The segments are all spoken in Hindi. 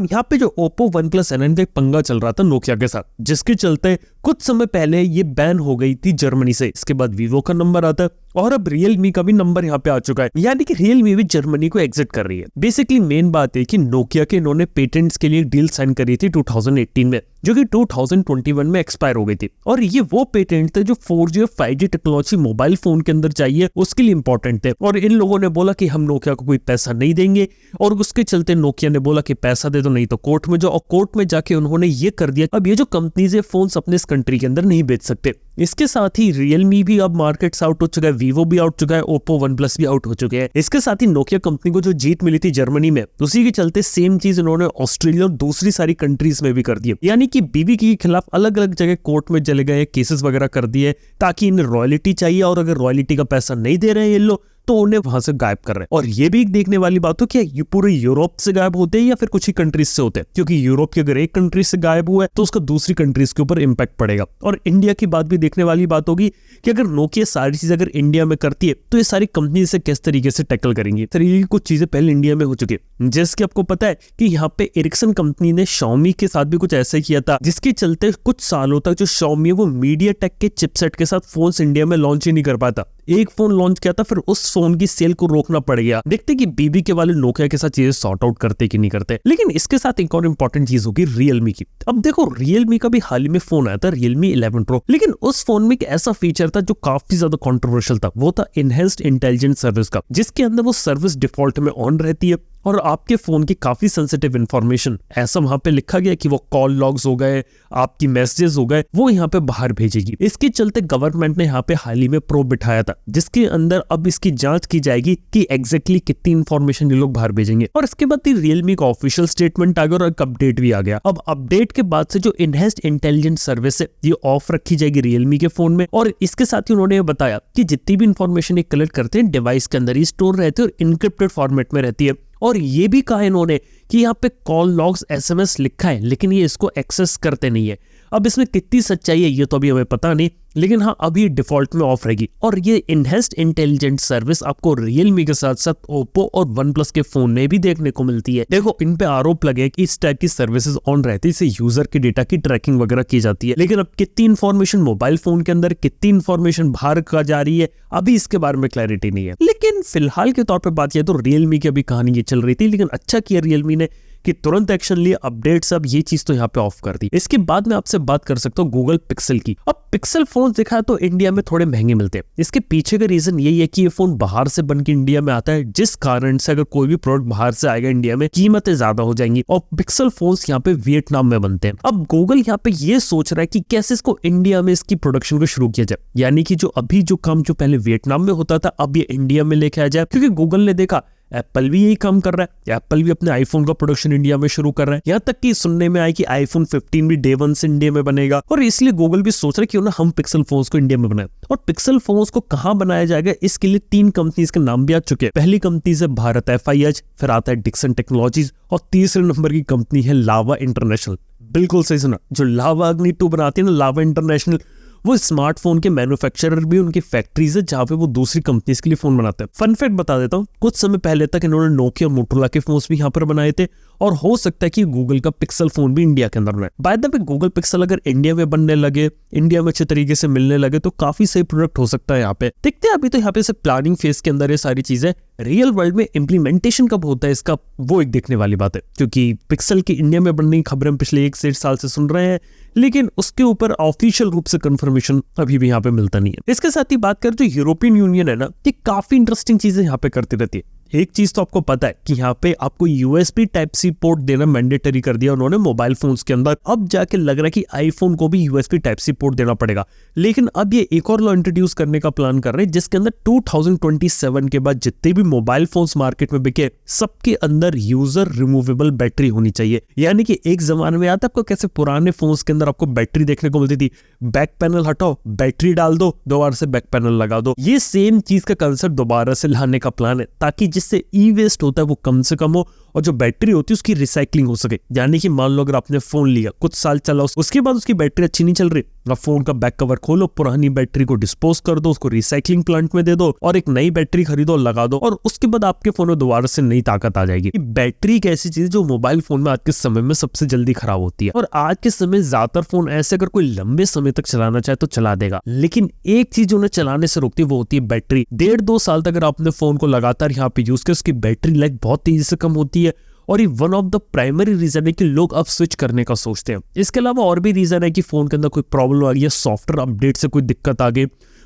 यहाँ पे जो Oppo, OnePlus, N9 का एक पंगा चल रहा था नोकिया के साथ, जिसके चलते कुछ समय पहले ये बैन हो गई थी जर्मनी से। इसके बाद Vivo का नंबर आता है और अब Realme का भी नंबर यहाँ पे आ चुका है, यानी कि Realme भी जर्मनी को एग्जिट कर रही है। बेसिकली मेन बात है कि नोकिया के इन्होंने पेटेंट्स के लिए डील साइन करी थी 2018 में, जो कि 2021 में एक्सपायर हो गई थी। और ये वो पेटेंट थे जो 4G और 5G टेक्नोलॉजी मोबाइल फोन के अंदर चाहिए उसके लिए इंपॉर्टेंट थे। और इन लोगों ने बोला कि हम नोकिया को कोई पैसा नहीं देंगे, और उसके चलते नोकिया ने बोला कि पैसा दे दो नहीं तो कोर्ट में जाओ, और कोर्ट में जाके उन्होंने ये कर दिया अब ये जो कंपनीज है फोन्स अपने इस कंट्री के अंदर नहीं बेच सकते। इसके साथ ही Realme भी अब मार्केट से आउट हो चुका है, Vivo भी आउट चुका है, Oppo, OnePlus भी आउट हो चुके हैं। इसके साथ ही नोकिया कंपनी को जो जीत मिली थी जर्मनी में, उसी के चलते सेम चीज इन्होंने ऑस्ट्रेलिया और दूसरी सारी कंट्रीज में भी कर दी, यानी कि बीबी के खिलाफ अलग अलग जगह कोर्ट में चले गए, केसेस वगैरह कर दिए, ताकि इन्हें रॉयल्टी चाहिए, और अगर रॉयल्टी का पैसा नहीं दे रहे हैं ये लोग तो उन्हें वहां से गायब कर रहे हैं। और ये भी एक देखने वाली बात हो कि ये पूरे यूरोप से गायब होते हैं या फिर कुछ ही कंट्रीज से होते हैं, क्योंकि यूरोप के अगर एक कंट्री से गायब हुआ है तो उसका दूसरी कंट्रीज के ऊपर इंपैक्ट पड़ेगा। और इंडिया की बात भी देखने वाली बात होगी कि अगर नोकिया सारी चीजें अगर इंडिया में करती है तो ये सारी कंपनी से किस तरीके से टैकल करेंगी। तरीके की कुछ चीजें पहले इंडिया में हो चुकी है, जैसे आपको पता है कि यहाँ पे एरिक्सन कंपनी ने Xiaomi के साथ भी कुछ ऐसा किया था, जिसके चलते कुछ सालों तक जो Xiaomi है वो MediaTek के चिपसेट के साथ फोन्स इंडिया में लॉन्च ही नहीं कर पाता। एक फोन लॉन्च किया था, फिर उस फोन की सेल को रोकना पड़ गया। देखते कि बीबी के वाले नोकिया के साथ चीजें सॉर्ट आउट करते कि नहीं करते। लेकिन इसके साथ एक और इंपॉर्टेंट चीज होगी Realme की। अब देखो Realme का भी हाल ही में फोन आया था Realme 11 Pro, लेकिन उस फोन में एक ऐसा फीचर था जो काफी ज्यादा कंट्रोवर्शियल था, वो था इनहेंस्ड इंटेलिजेंट सर्विस का, जिसके अंदर वो सर्विस डिफॉल्ट में ऑन रहती है और आपके फोन की काफी सेंसिटिव इंफॉर्मेशन, ऐसा वहां पे लिखा गया कि वो कॉल लॉग्स हो गए, आपकी मैसेजेस हो गए, वो यहाँ पे बाहर भेजेगी। इसके चलते गवर्नमेंट ने यहाँ पे हाल ही में प्रोब बिठाया था, जिसके अंदर अब इसकी जांच की जाएगी कि एग्जैक्टली कितनी इंफॉर्मेशन ये लोग बाहर भेजेंगे। और इसके बाद Realme का ऑफिशियल स्टेटमेंट आ गया और एक अपडेट भी आ गया। अब अपडेट के बाद से जो इनहेंस्ड इंटेलिजेंट सर्विस है ये ऑफ रखी जाएगी Realme के फोन में। और इसके साथ ही उन्होंने ये बताया कि जितनी भी इंफॉर्मेशन ये कलेक्ट करते हैं डिवाइस के अंदर ही स्टोर रहती है और इनक्रिप्टेड फॉर्मेट में रहती है। और ये भी कहा इन्होंने कि यहाँ पे कॉल लॉग्स SMS लिखा है, लेकिन ये इसको एक्सेस करते नहीं है। अब इसमें कितनी सच्चाई है ये तो अभी हमें पता नहीं, लेकिन हाँ अभी डिफॉल्ट में ऑफ रहेगी। और ये इनहेंस्ड इंटेलिजेंट सर्विस आपको Realme के साथ साथ Oppo और OnePlus के फोन में भी देखने को मिलती है। देखो इन पे आरोप लगे कि इस टाइप की सर्विसेज ऑन रहती है, इससे यूजर के डेटा की ट्रैकिंग वगैरह की जाती है, लेकिन अब कितनी इंफॉर्मेशन मोबाइल फोन के अंदर, कितनी इंफॉर्मेशन बाहर का जा रही है, अभी इसके बारे में क्लैरिटी नहीं है। लेकिन फिलहाल के तौर पर बात किया तो Realme की अभी कहानी ये चल रही थी, लेकिन अच्छा किया Realme ने कि तुरंत एक्शन लिए, अपडेट्स अब ये चीज तो यहाँ पे ऑफ कर दी। इसके बाद में आपसे बात कर सकता हूँ गूगल पिक्सल की। अब पिक्सल फोन देखा तो इंडिया में थोड़े महंगे मिलते हैं। इसके पीछे का रीजन यही है कि ये फोन बाहर से बनकर इंडिया में आता है, जिस कारण से अगर कोई भी प्रोडक्ट बाहर से आएगा इंडिया में कीमतें ज्यादा हो जाएंगी। और पिक्सल फोन्स यहाँ पे वियतनाम में बनते हैं। अब गूगल यहाँ पे ये सोच रहा है कि कैसे इसको इंडिया में इसकी प्रोडक्शन को शुरू किया जाए, यानी कि जो अभी जो काम जो पहले वियतनाम में होता था अब ये इंडिया में लेके आ जाए। क्योंकि गूगल ने देखा एप्पल भी यही काम कर रहा है, एप्पल भी अपने आईफोन का प्रोडक्शन इंडिया में शुरू कर रहा है, यहाँ तक कि सुनने में आया कि iPhone 15 भी Day 1 से इंडिया में बनेगा। और इसलिए गूगल भी सोच रहा है कि ना हम पिक्सल फोन्स को इंडिया में बनाए। और पिक्सल फोन्स को कहाँ बनाया जाएगा इसके लिए 3 कंपनीज के नाम भी आ चुके हैं। पहली कंपनी से भारत FIH, फिर आता है डिक्सन टेक्नोलॉजीज, और तीसरे नंबर की कंपनी है लावा इंटरनेशनल। बिल्कुल सही सुना, जो लावा अग्नि 2 बनाती है ना लावा इंटरनेशनल, वो स्मार्टफोन के मैन्युफैक्चरर भी उनकी फैक्ट्रीज है जहां पे वो दूसरी कंपनीज के लिए फोन बनाते हैं। फन फैक्ट बता देता हूँ, कुछ समय पहले तक इन्होंने नोकिया मोटोरोला के फोन्स भी यहाँ पर बनाए थे, और हो सकता है कि गूगल का पिक्सल फोन भी इंडिया के अंदर बनाए। By the way Google pixel अगर इंडिया में बनने लगे, इंडिया में अच्छे तरीके से मिलने लगे तो काफी सही प्रोडक्ट हो सकता है यहाँ पे। देखते हैं, अभी तो यहाँ पे सिर्फ प्लानिंग फेज के अंदर ये सारी चीजें, रियल वर्ल्ड में इंप्लीमेंटेशन कब होता है इसका वो एक देखने वाली बात है। क्योंकि पिक्सल की इंडिया में बनने की खबरें हम पिछले 1 से 1.5 साल से सुन रहे हैं, लेकिन उसके ऊपर ऑफिशियल रूप से कंफर्मेशन अभी भी यहाँ पे मिलता नहीं है। इसके साथ ही बात करें तो यूरोपियन यूनियन है ना, ये काफी इंटरेस्टिंग चीजें यहाँ पे करती रहती है। एक चीज तो आपको पता है कि यहाँ पे आपको USB Type-C पोर्ट देना मैंडेटरी कर दिया उन्होंने मोबाइल फोन्स के अंदर। अब जाके लग रहा है कि आईफोन को भी USB Type-C पोर्ट देना पड़ेगा। लेकिन अब ये एक और लॉ इंट्रोड्यूस करने का प्लान कर रहे हैं, जिसके अंदर 2027 के बाद जितने भी मोबाइल फोन्स मार्केट में बिके सबके अंदर यूजर रिमूवेबल बैटरी होनी चाहिए। यानी कि एक जमाने में आता है आपको कैसे पुराने फोन्स के अंदर आपको बैटरी देखने को मिलती थी, बैक पैनल हटाओ, बैटरी डाल दो, दोबारा से बैक पैनल लगा दो। ये सेम चीज का कंसेप्ट दोबारा से लाने का प्लान है, ताकि जिससे ई वेस्ट होता है वो कम से कम हो और जो बैटरी होती है उसकी रिसाइकलिंग हो सके। यानी कि मान लो अगर आपने फोन लिया, कुछ साल चला, उसके बाद उसकी बैटरी अच्छी नहीं चल रही, आप फोन का बैक कवर खोलो, पुरानी बैटरी को डिस्पोज कर दो, उसको रिसाइकलिंग प्लांट में दे दो और एक नई बैटरी खरीदो, लगा दो, और उसके बाद आपके फोन में दोबारा से नई ताकत आ जाएगी। बैटरी एक ऐसी चीज जो मोबाइल फोन में आज के समय में सबसे जल्दी खराब होती है, और आज के समय ज्यादातर फोन ऐसे अगर कोई लंबे समय तक चलाना चाहे तो चला देगा, लेकिन एक चीज उन्हें चलाने से रोकती है, वो होती है बैटरी। 1.5-2 साल तक अगर आपने फोन को लगातार यहाँ पे यूज किया, उसकी बैटरी लाइफ बहुत तेजी से कम होती है, और ये one of the primary reason है कि लोग अब स्विच करने का सोचते हैं। इसके अलावा और भी रीजन है कि फोन के अंदर कोई प्रॉब्लम आ गई है, सॉफ्टवेयर अपडेट से कोई दिक्कत आ गई,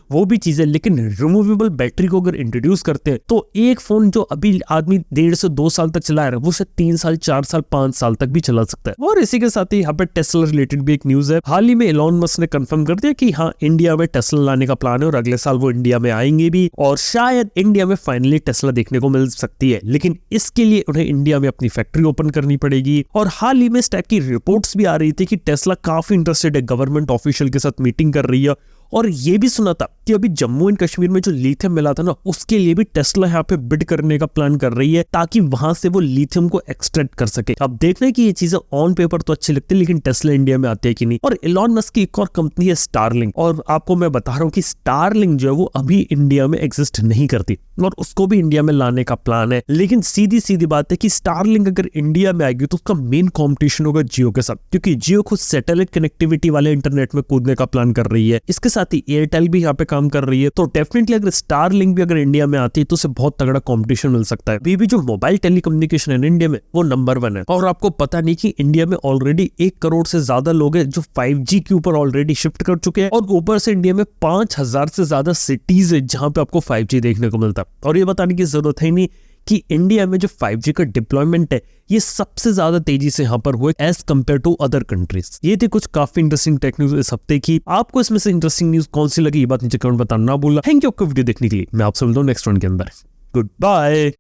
वो भी चीज है। लेकिन रिमूवेबल बैटरी को अगर इंट्रोड्यूस करते हैं तो एक फोन जो अभी आदमी 1.5 से 2 साल तक चला रहा है, वो शायद 3 साल, 4 साल, 5 साल तक भी चला सकता है। और इसी के साथ ही यहाँ पे टेस्ला रिलेटेड भी एक न्यूज है। हाल ही में एलॉन मस्क ने कंफर्म कर दिया कि हाँ, इंडिया में टेस्ला लाने का प्लान है और अगले साल वो इंडिया में आएंगे भी, और शायद इंडिया में फाइनली टेस्ला देखने को मिल सकती है। लेकिन इसके लिए उन्हें इंडिया में अपनी फैक्ट्री ओपन करनी पड़ेगी। और हाल ही में इस टाइप की रिपोर्ट्स भी आ रही थी कि टेस्ला काफी इंटरेस्टेड है, गवर्नमेंट ऑफिशियल के साथ मीटिंग कर रही है। और ये भी सुना था कि अभी जम्मू एंड कश्मीर में जो लिथियम मिला था ना, उसके लिए भी टेस्ला यहाँ पे बिड करने का प्लान कर रही है, ताकि वहां से वो लिथियम को एक्सट्रैक्ट कर सके। अब देखना है कि ये चीजें ऑन पेपर तो अच्छी लगती है, लेकिन टेस्ला इंडिया में आती है कि नहीं। और एलॉन मस्क की एक और कंपनी है स्टारलिंक, और आपको मैं बता रहा हूँ कि स्टारलिंक जो है वो अभी इंडिया में एग्जिस्ट नहीं करती, और उसको भी इंडिया में लाने का प्लान है। लेकिन सीधी सीधी बात है कि स्टारलिंक अगर इंडिया में आएगी तो उसका मेन कॉम्पिटिशन होगा जियो के साथ, क्योंकि जियो खुद सैटेलाइट कनेक्टिविटी वाले इंटरनेट में कूदने का प्लान कर रही है। इसके साथ ही एयरटेल भी यहाँ पे काम कर रही है। तो डेफिनेटली अगर स्टारलिंक भी अगर इंडिया में आती है तो उसे बहुत तगड़ा कंपटीशन मिल सकता है। अभी भी जो मोबाइल टेलीकम्युनिकेशन है इंडिया में, वो नंबर 1 है। और आपको पता नहीं कि इंडिया में ऑलरेडी 1 करोड़ से ज्यादा लोग हैं जो 5G के ऊपर ऑलरेडी शिफ्ट कर चुके हैं, और ऊपर से इंडिया में 5000 से ज्यादा सिटीज है जहां पे आपको 5G देखने को मिलता है। और ये बताने की जरूरत है नहीं कि इंडिया में जो 5G का डिप्लॉयमेंट है, ये सबसे ज्यादा तेजी से यहाँ पर हुए as compare to other countries. ये थी कुछ काफी इंटरेस्टिंग टेक न्यूज इस हफ्ते की। आपको इसमें से इंटरेस्टिंग न्यूज कौन सी लगी, ये बात नीचे कमेंट बताना ना भूलना। थैंक यू आपको वीडियो देखने के लिए। मैं आपसे मिलता हूँ नेक्स्ट वन के अंदर। Good bye.